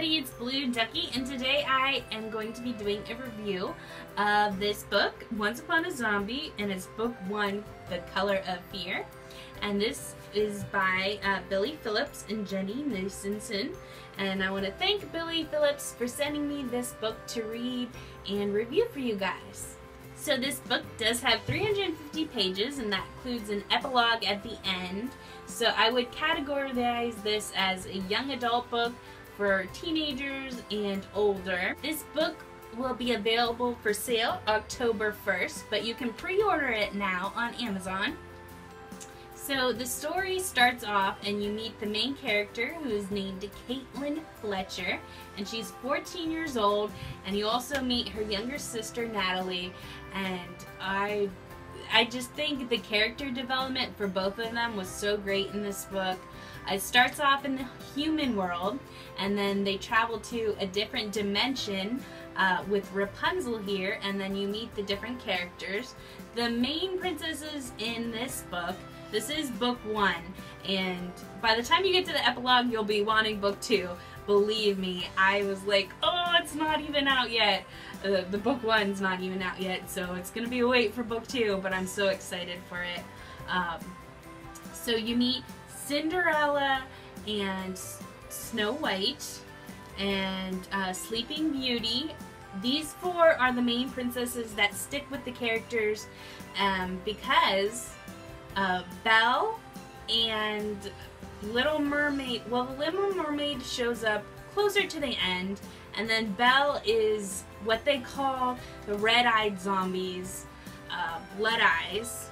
everybody, it's Blue Ducky, and today I am going to be doing a review of this book, Once Upon a Zombie, and it's book 1, The Color of Fear. And this is by Billy Phillips and Jenny Nasenson. And I want to thank Billy Phillips for sending me this book to read and review for you guys. So this book does have 350 pages, and that includes an epilogue at the end. So I would categorize this as a young adult book for teenagers and older. This book will be available for sale October 1st, but you can pre-order it now on Amazon. So the story starts off and you meet the main character, who is named Caitlin Fletcher, and she's 14 years old, and you also meet her younger sister Natalie, and I just think the character development for both of them was so great in this book. It starts off in the human world, and then they travel to a different dimension with Rapunzel here, and then you meet the different characters. The main princesses in this book, this is book 1, and by the time you get to the epilogue, you'll be wanting book 2. Believe me, I was like, oh, it's not even out yet. The book 1's not even out yet, so it's gonna be a wait for book 2, but I'm so excited for it. So you meet Cinderella and Snow White and Sleeping Beauty. These 4 are the main princesses that stick with the characters because Belle and Little Mermaid, well, the Little Mermaid shows up closer to the end, and then Belle is what they call the red-eyed zombies, Blood Eyes.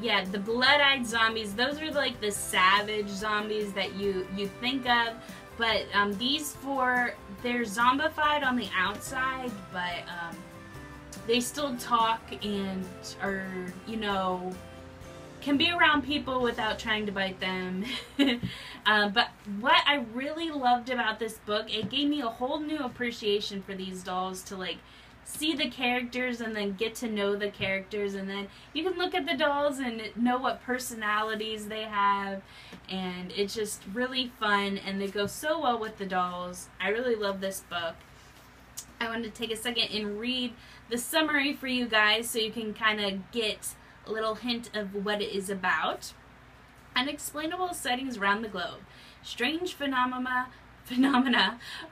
Yeah, the blood-eyed zombies, those are like the savage zombies that you think of, but these 4, they're zombified on the outside, but they still talk and are, you know, can be around people without trying to bite them. But what I really loved about this book, it gave me a whole new appreciation for these dolls, to like see the characters and then get to know the characters, and then you can look at the dolls and know what personalities they have, and it's just really fun, and they go so well with the dolls. I really love this book. I wanted to take a second and read the summary for you guys so you can kind of get a little hint of what it is about. Unexplainable sightings around the globe. Strange phenomena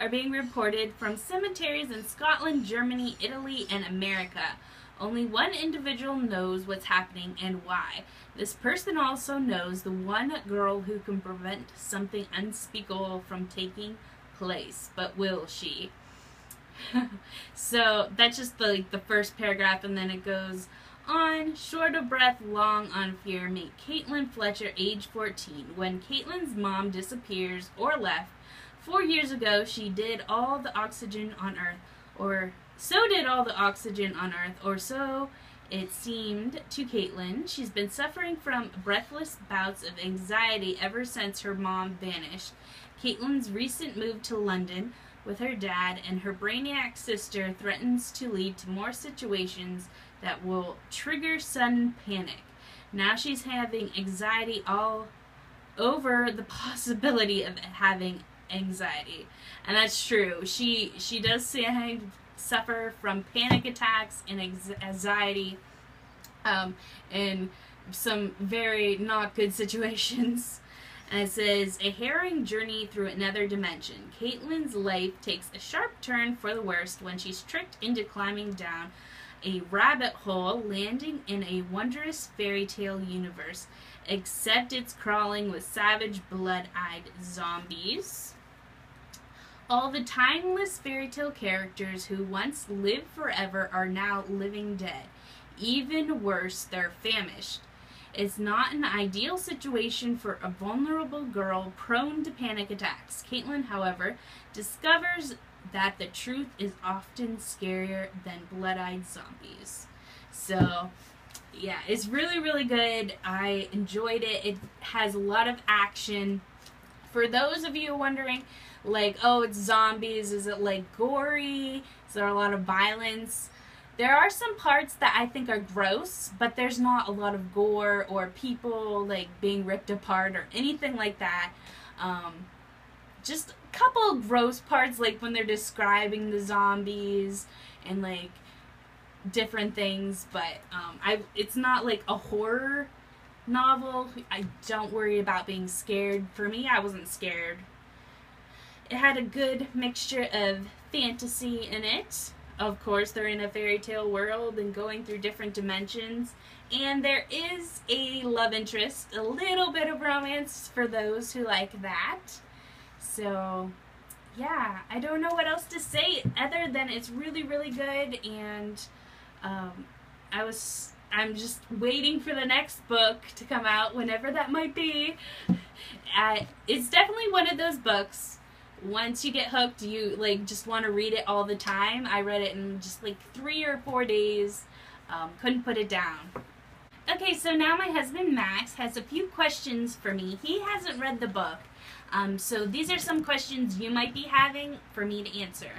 are being reported from cemeteries in Scotland, Germany, Italy, and America. Only one individual knows what's happening and why. This person also knows the one girl who can prevent something unspeakable from taking place. But will she? So that's just the first paragraph, and then it goes on. Short of breath, long on fear, meet Caitlin Fletcher, age 14. When Caitlin's mom disappears or left 4 years ago, she did all the oxygen on Earth, or so did all the oxygen on Earth, or so it seemed to Caitlin. She's been suffering from breathless bouts of anxiety ever since her mom vanished. Caitlin's recent move to London with her dad and her brainiac sister threatens to lead to more situations that will trigger sudden panic. Now she's having anxiety all over the possibility of having anxiety. And that's true. She does suffer from panic attacks and anxiety in some very not good situations. And it says, a harrowing journey through another dimension. Caitlin's life takes a sharp turn for the worst when she's tricked into climbing down a rabbit hole, landing in a wondrous fairy tale universe, except it's crawling with savage blood-eyed zombies. All the timeless fairy tale characters who once lived forever are now living dead. Even worse, they're famished. It's not an ideal situation for a vulnerable girl prone to panic attacks. Caitlin, however, discovers that the truth is often scarier than blood-eyed zombies. So, yeah, it's really, really good. I enjoyed it. It has a lot of action. For those of you wondering, like, oh, it's zombies, is it like gory? Is there a lot of violence? There are some parts that I think are gross, but there's not a lot of gore or people like being ripped apart or anything like that. just a couple gross parts, like when they're describing the zombies and like different things, but it's not like a horror novel. I don't worry about being scared. For me, I wasn't scared. It had a good mixture of fantasy in it. Of course, they're in a fairy tale world and going through different dimensions. And there is a love interest, a little bit of romance for those who like that. So, yeah, I don't know what else to say other than it's really, really good. And I'm just waiting for the next book to come out, whenever that might be. It's definitely one of those books. Once you get hooked, you like just want to read it all the time. I read it in just like 3 or 4 days. Couldn't put it down. Okay, so now my husband Max has a few questions for me. He hasn't read the book. So these are some questions you might be having for me to answer.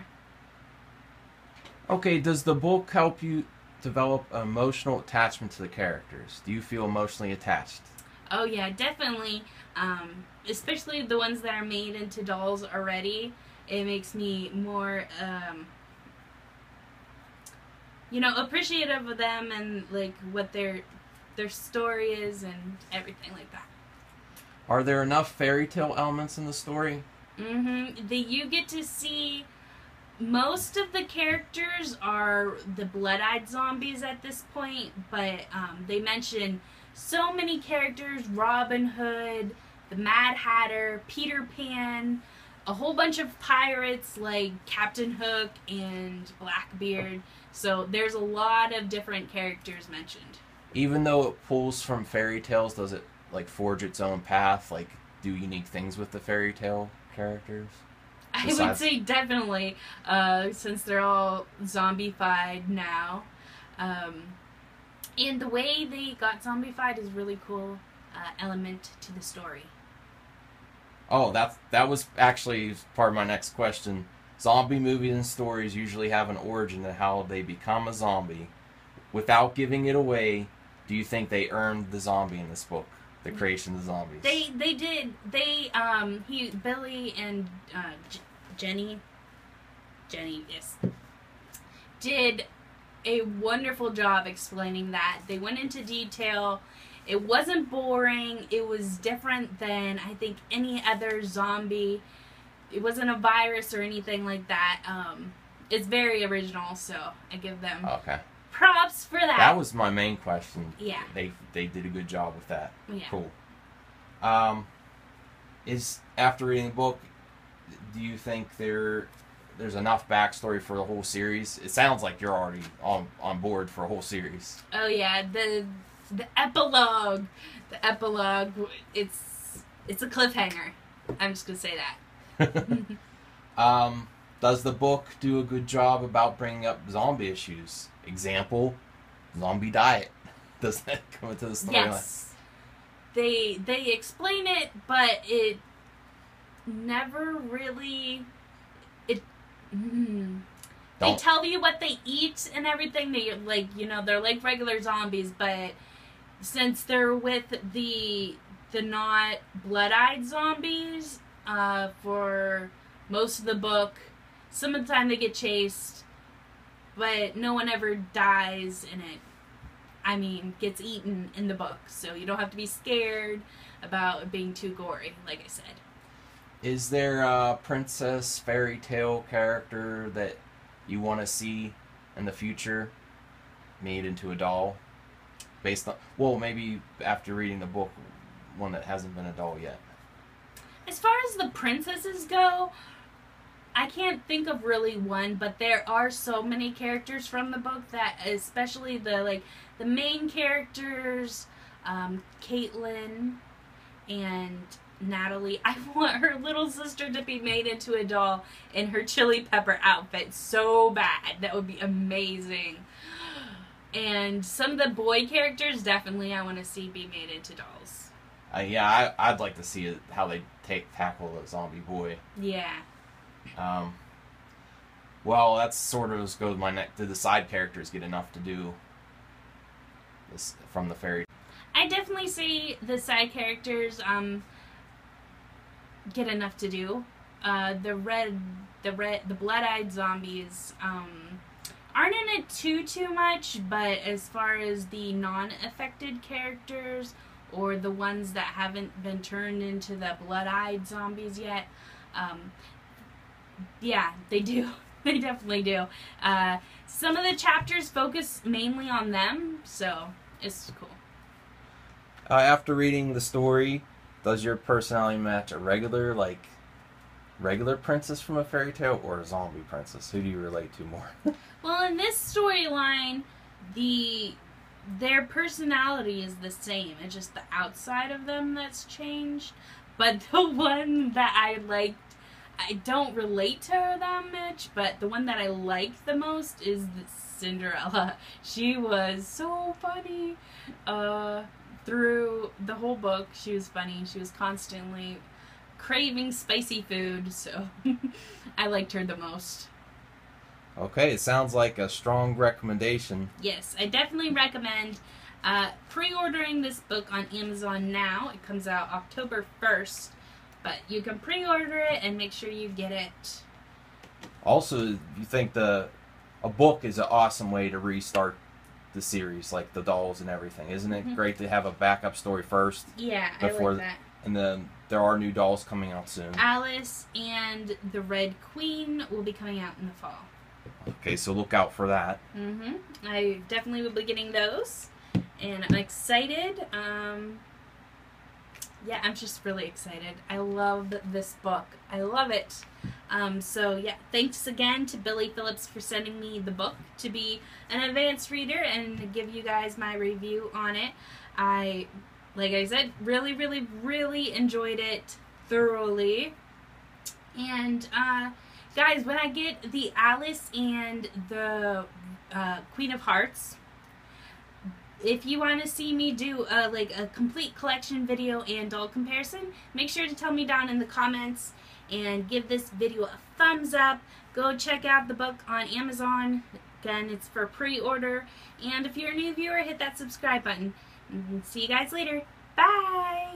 Okay, does the book help you develop emotional attachment to the characters? Do you feel emotionally attached? Oh yeah, definitely. Especially the ones that are made into dolls already. It makes me more, appreciative of them and like what their story is and everything like that. Are there enough fairy tale elements in the story? You get to see most of the characters are the blood-eyed zombies at this point, but they mention so many characters: Robin Hood, the Mad Hatter, Peter Pan, a whole bunch of pirates like Captain Hook and Blackbeard. So there's a lot of different characters mentioned. Even though it pulls from fairy tales, does it like forge its own path, like do unique things with the fairy tale characters? I would say definitely, since they're all zombified now. And the way they got zombified is really cool element to the story. Oh, that was actually part of my next question. Zombie movies and stories usually have an origin to how they become a zombie. Without giving it away, do you think they earned the zombie in this book? The creation of the zombies. They did. Billy and Jenny, yes, did a wonderful job explaining that. They went into detail. It wasn't boring. It was different than, I think, any other zombie. It wasn't a virus or anything like that. It's very original, so I give them props for that. That was my main question. Yeah. They did a good job with that. Yeah. Cool. Is, after reading the book, do you think there's enough backstory for the whole series? It sounds like you're already on board for a whole series. Oh yeah, the epilogue. The epilogue, it's a cliffhanger. I'm just gonna say that. Does the book do a good job about bringing up zombie issues? Example, zombie diet. Does that come into the storyline? Yes. They explain it, but it never really... They tell you what they eat and everything. They're like regular zombies, but since they're with the not blood-eyed zombies for most of the book, some of the time they get chased, but no one ever dies in it. I mean, gets eaten in the book, so you don't have to be scared about it being too gory, like I said. Is there a princess fairy tale character that you want to see in the future made into a doll? Based on, well, maybe after reading the book, one that hasn't been a doll yet. As far as the princesses go, I can't think of really one, but there are so many characters from the book that, especially the main characters, Caitlin and Natalie. I want her little sister to be made into a doll in her Chili Pepper outfit so bad. That would be amazing. And some of the boy characters, definitely I want to see be made into dolls. Yeah, I'd like to see how they tackle the zombie boy. Yeah. Well, that's sort of goes my next. Did the side characters get enough to do this from the fairy? I definitely say the side characters get enough to do. the blood-eyed zombies aren't in it too much, but as far as the non-affected characters or the ones that haven't been turned into the blood-eyed zombies yet, yeah, they do. They definitely do. Some of the chapters focus mainly on them, so it's cool. After reading the story, does your personality match a regular princess from a fairy tale or a zombie princess? Who do you relate to more? Well, in this storyline, their personality is the same. It's just the outside of them that's changed. But the one that I liked, I don't relate to her that much, but the one that I like the most is Cinderella. She was so funny. Through the whole book, she was funny. She was constantly craving spicy food, so I liked her the most. Okay, it sounds like a strong recommendation. Yes, I definitely recommend pre-ordering this book on Amazon now. It comes out October 1st, but you can pre-order it and make sure you get it. Also, you think a book is an awesome way to restart the series, like the dolls and everything. Isn't it great to have a backup story first? Yeah, I like that. And then there are new dolls coming out soon. Alice and the Red Queen will be coming out in the fall. Okay, so look out for that. I definitely will be getting those, and I'm excited. Yeah, I'm just really excited. I love this book. I love it. So yeah, thanks again to Billy Phillips for sending me the book to be an advanced reader and give you guys my review on it. Like I said, really, really, really enjoyed it thoroughly. And guys, when I get the Alice and the Queen of Hearts, if you want to see me do a complete collection video and doll comparison, make sure to tell me down in the comments and give this video a thumbs up. Go check out the book on Amazon. Again, it's for pre-order. And if you're a new viewer, hit that subscribe button. And see you guys later. Bye!